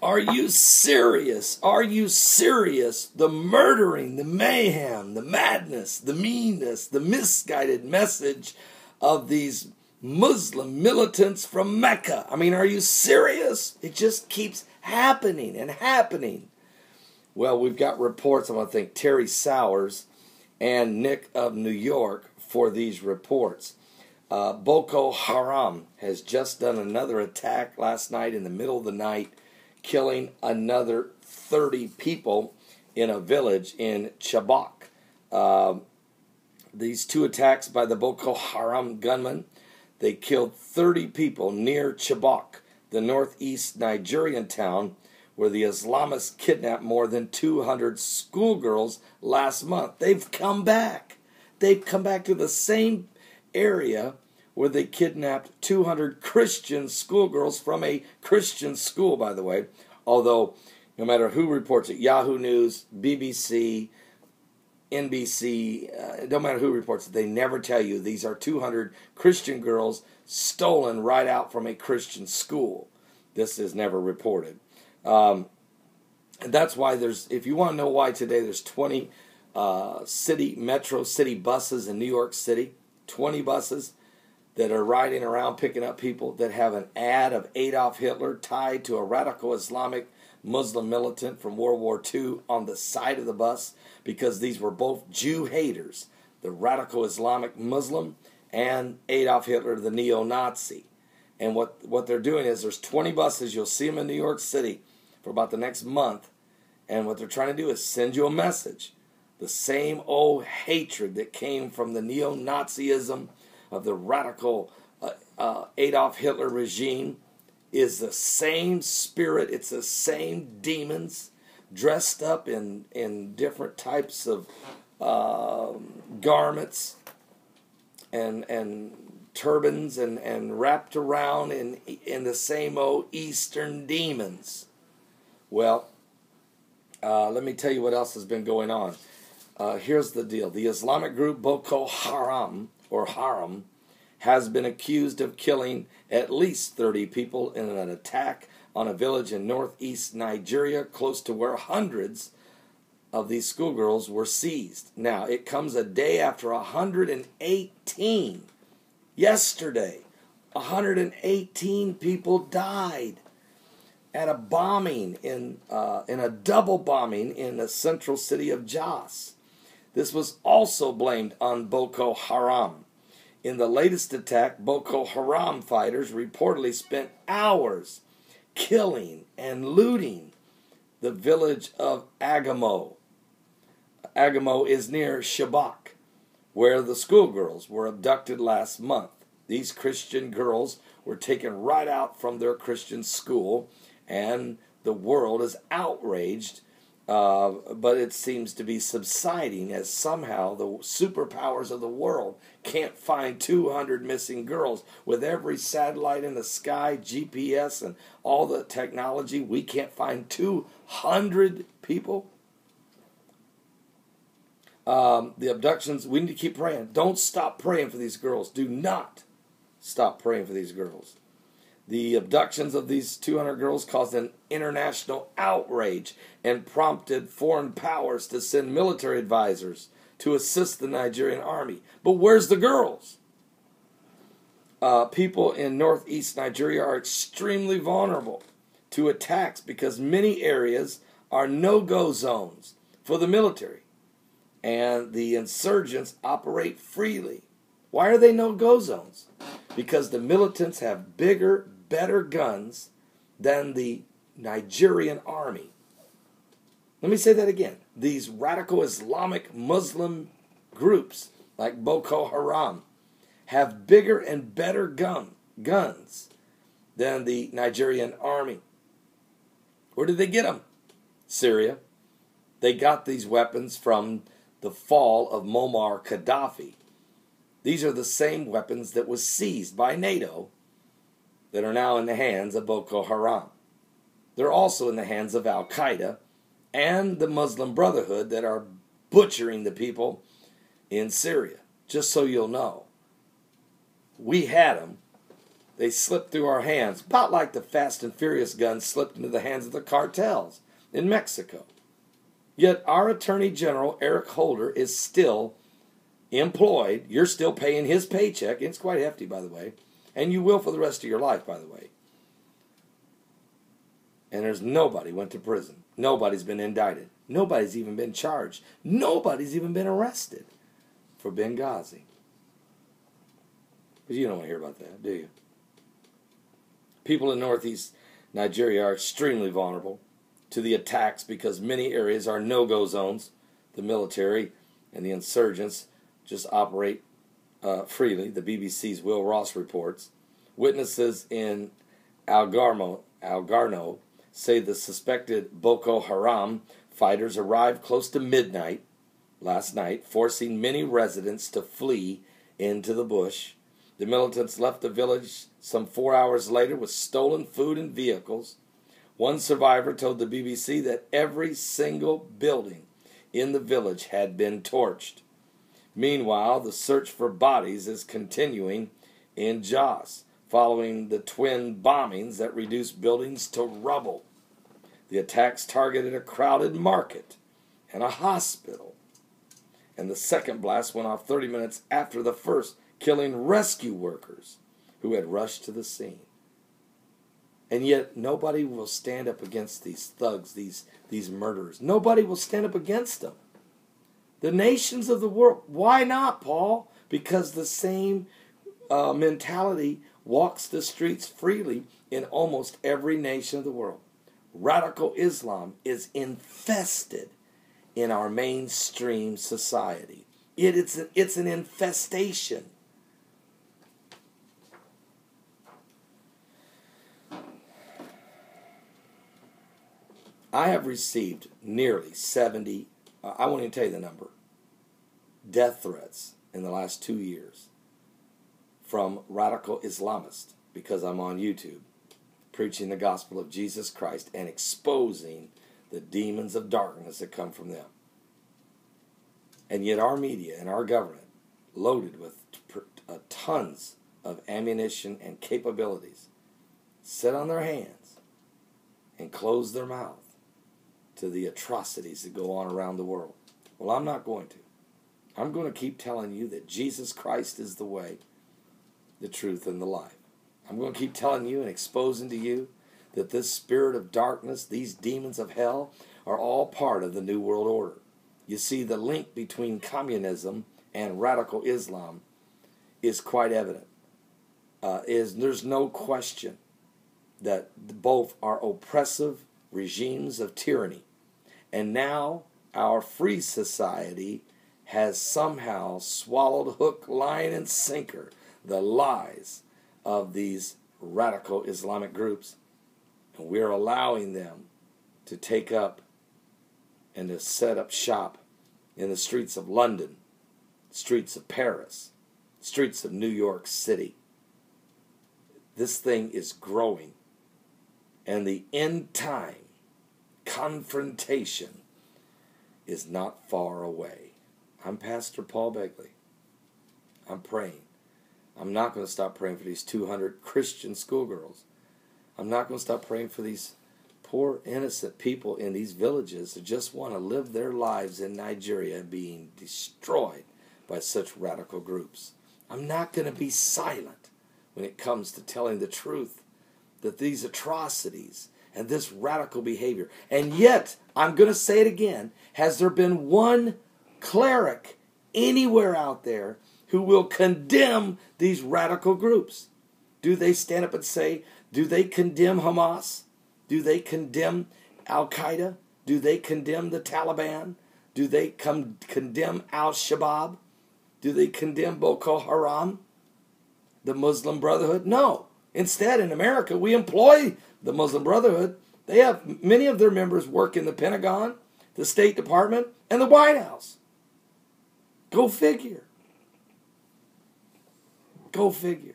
Are you serious? Are you serious? The murdering, the mayhem, the madness, the meanness, the misguided message of these Muslim militants from Mecca. I mean, are you serious? It just keeps happening and happening. Well, we've got reports. I want to thank Terry Sowers and Nick of New York for these reports. Boko Haram has just done another attack last night in the middle of the night, killing another 30 people in a village in Chibok. These two attacks by the Boko Haram gunmen, they killed 30 people near Chibok, the northeast Nigerian town where the Islamists kidnapped more than 200 schoolgirls last month. They've come back. They've come back to the same area where they kidnapped 200 Christian schoolgirls from a Christian school, by the way. Although, no matter who reports it, Yahoo News, BBC, NBC, no matter who reports it, they never tell you these are 200 Christian girls stolen right out from a Christian school. This is never reported. And that's why if you want to know why today there's 20 metro city buses in New York City, 20 buses that are riding around picking up people that have an ad of Adolf Hitler tied to a radical Islamic Muslim militant from World War II on the side of the bus, because these were both Jew haters, the radical Islamic Muslim and Adolf Hitler, the neo-Nazi. And what they're doing is there's 20 buses, you'll see them in New York City for about the next month, and what they're trying to do is send you a message. The same old hatred that came from the neo-Nazism of the radical Adolf Hitler regime is the same spirit. It's the same demons dressed up in different types of garments and turbans and wrapped around in the same old Eastern demons. Well, let me tell you what else has been going on. Here's the deal. The Islamic group Boko Haram, or Haram, has been accused of killing at least 30 people in an attack on a village in northeast Nigeria, close to where hundreds of these schoolgirls were seized. Now, it comes a day after 118. Yesterday, 118 people died at a bombing in a double bombing in the central city of Jos. This was also blamed on Boko Haram. In the latest attack, Boko Haram fighters reportedly spent hours killing and looting the village of Agamo. Agamo is near Chibok, where the schoolgirls were abducted last month. These Christian girls were taken right out from their Christian school, and the world is outraged, but it seems to be subsiding as somehow the superpowers of the world can't find 200 missing girls. With every satellite in the sky, GPS, and all the technology, we can't find 200 people. The abductions, we need to keep praying. Don't stop praying for these girls. Do not stop praying for these girls. The abductions of these 200 girls caused an international outrage and prompted foreign powers to send military advisors to assist the Nigerian army. But where's the girls? People in northeast Nigeria are extremely vulnerable to attacks because many areas are no-go zones for the military, and the insurgents operate freely. Why are they no-go zones? Because the militants have bigger, better guns than the Nigerian army. Let me say that again. These radical Islamic Muslim groups like Boko Haram have bigger and better guns than the Nigerian army. Where did they get them? Syria. They got these weapons from the fall of Muammar Gaddafi. These are the same weapons that was seized by NATO that are now in the hands of Boko Haram. They're also in the hands of Al-Qaeda and the Muslim Brotherhood that are butchering the people in Syria. Just so you'll know. We had them. They slipped through our hands, about like the Fast and Furious guns slipped into the hands of the cartels in Mexico. Yet our Attorney General, Eric Holder, is still employed. You're still paying his paycheck. It's quite hefty, by the way. And you will for the rest of your life, by the way. And there's nobody went to prison. Nobody's been indicted. Nobody's even been charged. Nobody's even been arrested for Benghazi. But you don't want to hear about that, do you? People in northeast Nigeria are extremely vulnerable to the attacks because many areas are no-go zones. The military and the insurgents just operate freely. The BBC's Will Ross reports. Witnesses in Algarno say the suspected Boko Haram fighters arrived close to midnight last night, forcing many residents to flee into the bush. The militants left the village some 4 hours later with stolen food and vehicles. One survivor told the BBC that every single building in the village had been torched. Meanwhile, the search for bodies is continuing in Jos, following the twin bombings that reduced buildings to rubble. The attacks targeted a crowded market and a hospital. And the second blast went off 30 minutes after the first, killing rescue workers who had rushed to the scene. And yet nobody will stand up against these thugs, these murderers. Nobody will stand up against them. The nations of the world. Why not, Paul? Because the same mentality walks the streets freely in almost every nation of the world. Radical Islam is infested in our mainstream society. It's an infestation. I have received nearly 70, I won't even tell you the number, death threats in the last 2 years from radical Islamists because I'm on YouTube preaching the gospel of Jesus Christ and exposing the demons of darkness that come from them. And yet our media and our government, loaded with tons of ammunition and capabilities, sit on their hands and close their mouth to the atrocities that go on around the world. Well, I'm not going to. I'm going to keep telling you that Jesus Christ is the way, the truth, and the life. I'm going to keep telling you and exposing to you that this spirit of darkness, these demons of hell, are all part of the New World Order. You see, the link between communism and radical Islam is quite evident. There's no question that both are oppressive regimes of tyranny. And now our free society has somehow swallowed hook, line, and sinker the lies of these radical Islamic groups. And we're allowing them to take up and to set up shop in the streets of London, streets of Paris, streets of New York City. This thing is growing. And the end time confrontation is not far away. I'm Pastor Paul Begley. I'm praying. I'm not going to stop praying for these 200 Christian schoolgirls. I'm not going to stop praying for these poor innocent people in these villages who just want to live their lives in Nigeria being destroyed by such radical groups. I'm not going to be silent when it comes to telling the truth that these atrocities and this radical behavior. And yet, I'm going to say it again, has there been one cleric anywhere out there who will condemn these radical groups? Do they stand up and say, do they condemn Hamas? Do they condemn Al-Qaeda? Do they condemn the Taliban? Do they condemn Al-Shabaab? Do they condemn Boko Haram? The Muslim Brotherhood? No. Instead, in America, we employ the Muslim Brotherhood. They have many of their members work in the Pentagon, the State Department, and the White House. Go figure. Go figure.